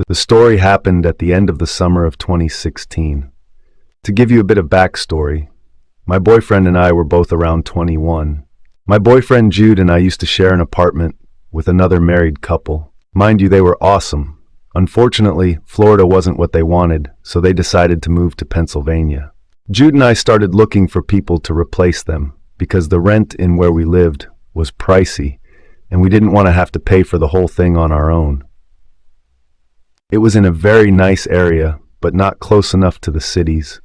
The story happened at the end of the summer of 2016. To give you a bit of backstory, my boyfriend and I were both around 21. My boyfriend Jude and I used to share an apartment with another married couple. Mind you, they were awesome. Unfortunately, Florida wasn't what they wanted, so they decided to move to Pennsylvania. Jude and I started looking for people to replace them because the rent in where we lived was pricey, and we didn't want to have to pay for the whole thing on our own. It was in a very nice area, but not close enough to the cities,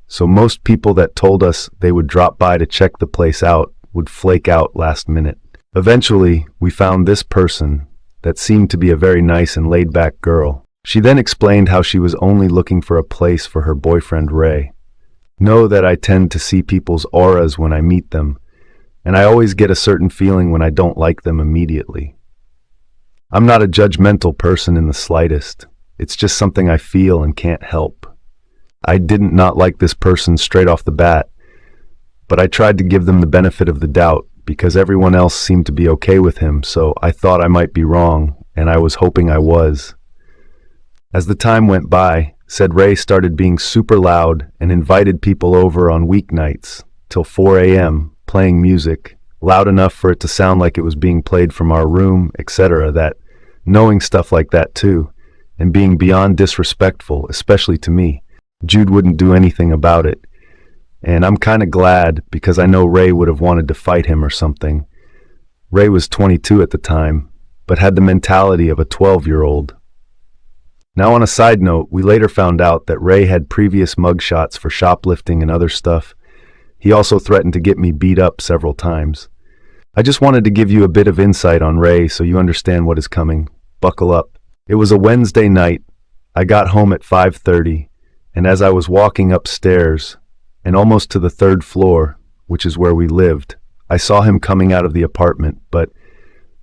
so most people that told us they would drop by to check the place out would flake out last minute. Eventually, we found this person that seemed to be a very nice and laid-back girl. She then explained how she was only looking for a place for her boyfriend Ray. Know that I tend to see people's auras when I meet them, and I always get a certain feeling when I don't like them immediately. I'm not a judgmental person in the slightest. It's just something I feel and can't help. I didn't not like this person straight off the bat, but I tried to give them the benefit of the doubt because everyone else seemed to be okay with him, so I thought I might be wrong, and I was hoping I was. As the time went by, said Ray started being super loud and invited people over on weeknights till 4 a.m. playing music, loud enough for it to sound like it was being played from our room, etc. That, knowing stuff like that too, and being beyond disrespectful, especially to me, Jude wouldn't do anything about it. And I'm kinda glad because I know Ray would have wanted to fight him or something. Ray was 22 at the time, but had the mentality of a 12-year-old. Now on a side note, we later found out that Ray had previous mugshots for shoplifting and other stuff. He also threatened to get me beat up several times. I just wanted to give you a bit of insight on Ray so you understand what is coming. Buckle up. It was a Wednesday night. I got home at 5:30, and as I was walking upstairs, and almost to the third floor, which is where we lived, I saw him coming out of the apartment, but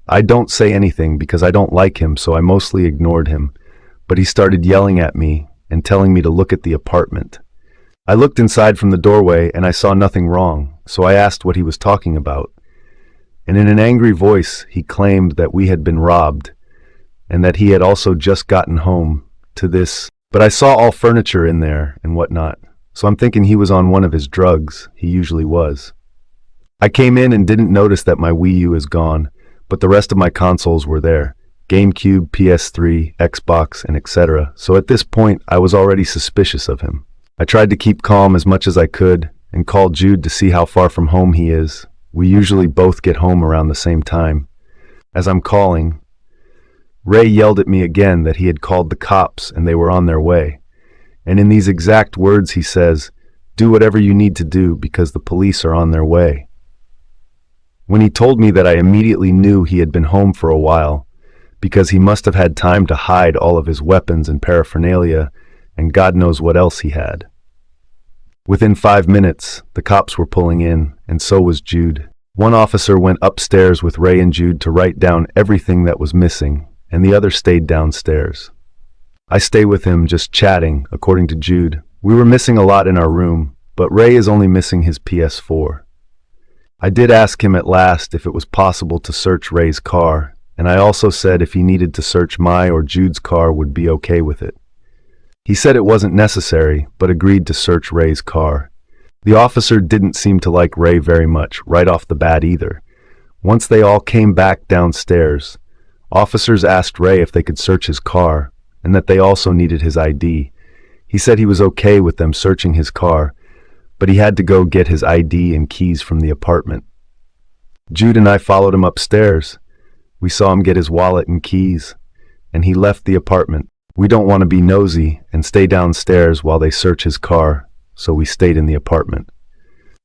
I don't say anything because I don't like him, so I mostly ignored him. But he started yelling at me and telling me to look at the apartment. I looked inside from the doorway and I saw nothing wrong, so I asked what he was talking about. And in an angry voice, he claimed that we had been robbed, and that he had also just gotten home to this. But I saw all furniture in there and whatnot, so I'm thinking he was on one of his drugs. He usually was. I came in and didn't notice that my Wii U is gone, but the rest of my consoles were there. GameCube, PS3, Xbox, and etc. So at this point, I was already suspicious of him. I tried to keep calm as much as I could and called Jude to see how far from home he is. We usually both get home around the same time. As I'm calling, Ray yelled at me again that he had called the cops and they were on their way. And in these exact words he says, "Do whatever you need to do because the police are on their way." When he told me that, I immediately knew he had been home for a while, because he must have had time to hide all of his weapons and paraphernalia, and God knows what else he had. Within 5 minutes, the cops were pulling in, and so was Jude. One officer went upstairs with Ray and Jude to write down everything that was missing, and the other stayed downstairs. I stay with him just chatting, according to Jude. We were missing a lot in our room, but Ray is only missing his PS4. I did ask him at last if it was possible to search Ray's car, and I also said if he needed to search my or Jude's car would be okay with it. He said it wasn't necessary, but agreed to search Ray's car. The officer didn't seem to like Ray very much, right off the bat either. Once they all came back downstairs, officers asked Ray if they could search his car, and that they also needed his ID. He said he was okay with them searching his car, but he had to go get his ID and keys from the apartment. Jude and I followed him upstairs. We saw him get his wallet and keys, and he left the apartment. We don't want to be nosy and stay downstairs while they search his car, so we stayed in the apartment.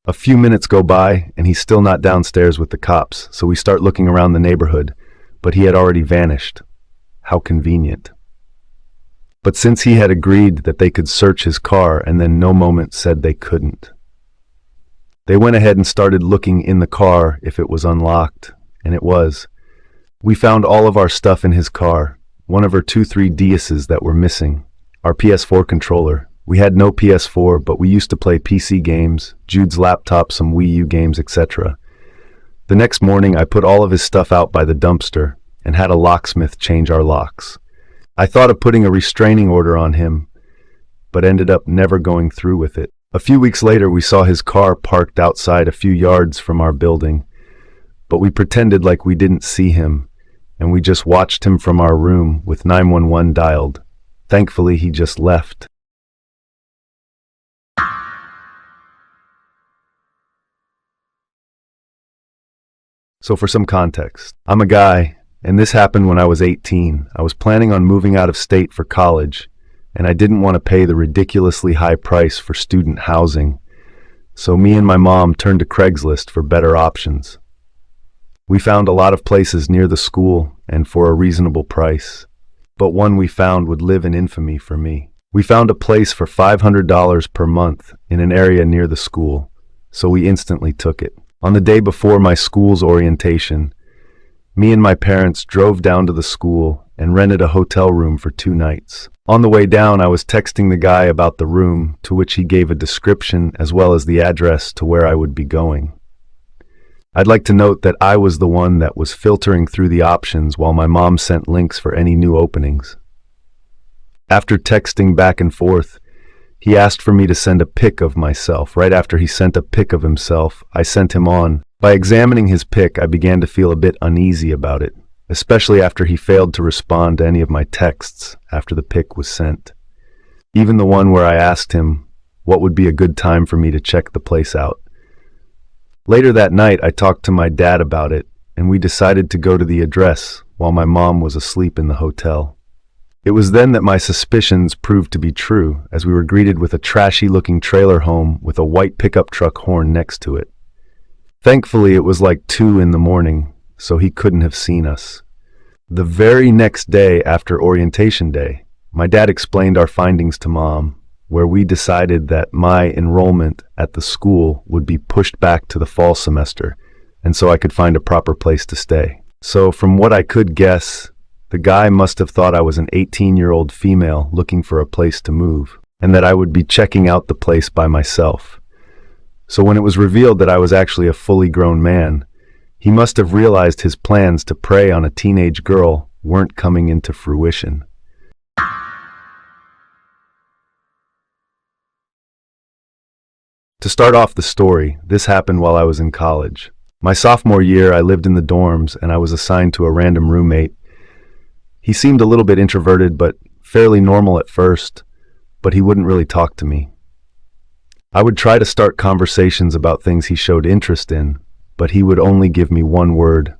A few minutes go by, and he's still not downstairs with the cops, so we start looking around the neighborhood, but he had already vanished. How convenient. But since he had agreed that they could search his car and then no moment said they couldn't, they went ahead and started looking in the car if it was unlocked, and it was. We found all of our stuff in his car, one of our 2 3DSs that were missing, our PS4 controller. We had no PS4, but we used to play PC games, Jude's laptop, some Wii U games, etc. The next morning I put all of his stuff out by the dumpster and had a locksmith change our locks. I thought of putting a restraining order on him, but ended up never going through with it. A few weeks later, we saw his car parked outside a few yards from our building, but we pretended like we didn't see him, and we just watched him from our room with 911 dialed. Thankfully, he just left. So for some context, I'm a guy, and this happened when I was 18. I was planning on moving out of state for college, and I didn't want to pay the ridiculously high price for student housing. So me and my mom turned to Craigslist for better options. We found a lot of places near the school and for a reasonable price, but one we found would live in infamy for me. We found a place for $500 per month in an area near the school, so we instantly took it. On the day before my school's orientation, me and my parents drove down to the school and rented a hotel room for 2 nights. On the way down, I was texting the guy about the room, to which he gave a description as well as the address to where I would be going. I'd like to note that I was the one that was filtering through the options while my mom sent links for any new openings. After texting back and forth, he asked for me to send a pic of myself. Right after he sent a pic of himself, I sent him on. By examining his pic, I began to feel a bit uneasy about it, especially after he failed to respond to any of my texts after the pic was sent. Even the one where I asked him what would be a good time for me to check the place out. Later that night, I talked to my dad about it, and we decided to go to the address while my mom was asleep in the hotel. It was then that my suspicions proved to be true, as we were greeted with a trashy-looking trailer home with a white pickup truck horn next to it. Thankfully, it was like 2 in the morning, so he couldn't have seen us. The very next day after orientation day, my dad explained our findings to Mom, where we decided that my enrollment at the school would be pushed back to the fall semester, and so I could find a proper place to stay. So from what I could guess, the guy must have thought I was an 18-year-old female looking for a place to move, and that I would be checking out the place by myself. So when it was revealed that I was actually a fully grown man, he must have realized his plans to prey on a teenage girl weren't coming into fruition. To start off the story, this happened while I was in college. My sophomore year, I lived in the dorms and I was assigned to a random roommate. He seemed a little bit introverted, but fairly normal at first, but he wouldn't really talk to me. I would try to start conversations about things he showed interest in, but he would only give me one word.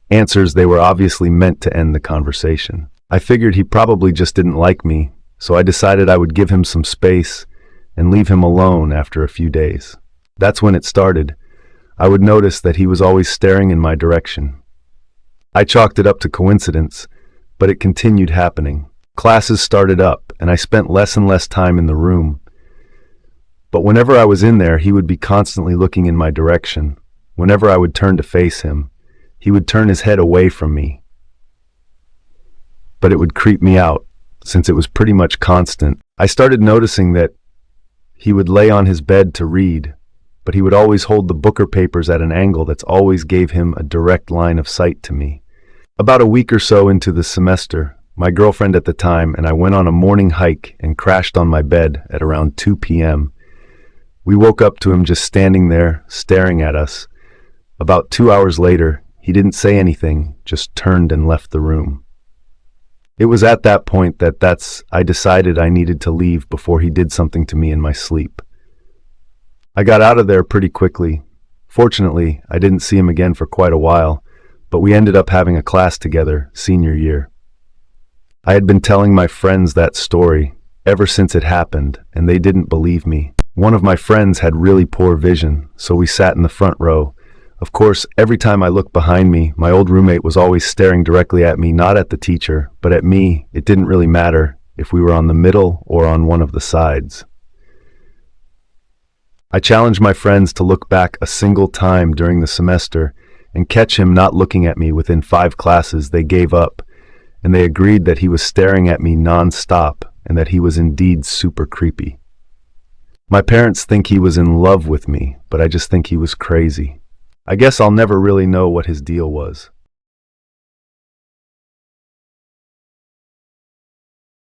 Answers they were obviously meant to end the conversation. I figured he probably just didn't like me, so I decided I would give him some space and leave him alone after a few days. That's when it started. I would notice that he was always staring in my direction. I chalked it up to coincidence, but it continued happening. Classes started up, and I spent less and less time in the room. But whenever I was in there, he would be constantly looking in my direction. Whenever I would turn to face him, he would turn his head away from me. But it would creep me out, since it was pretty much constant. I started noticing that he would lay on his bed to read, but he would always hold the Booker papers at an angle that's always gave him a direct line of sight to me. About a week or so into the semester, my girlfriend at the time and I went on a morning hike and crashed on my bed at around 2 p.m. We woke up to him just standing there, staring at us. About 2 hours later, he didn't say anything, just turned and left the room. It was at that point that I decided I needed to leave before he did something to me in my sleep. I got out of there pretty quickly. Fortunately, I didn't see him again for quite a while, but we ended up having a class together senior year. I had been telling my friends that story ever since it happened, and they didn't believe me. One of my friends had really poor vision, so we sat in the front row. Of course, every time I looked behind me, my old roommate was always staring directly at me, not at the teacher, but at me. It didn't really matter if we were on the middle or on one of the sides. I challenged my friends to look back a single time during the semester and catch him not looking at me within 5 classes. They gave up, and they agreed that he was staring at me non-stop and that he was indeed super creepy. My parents think he was in love with me, but I just think he was crazy. I guess I'll never really know what his deal was.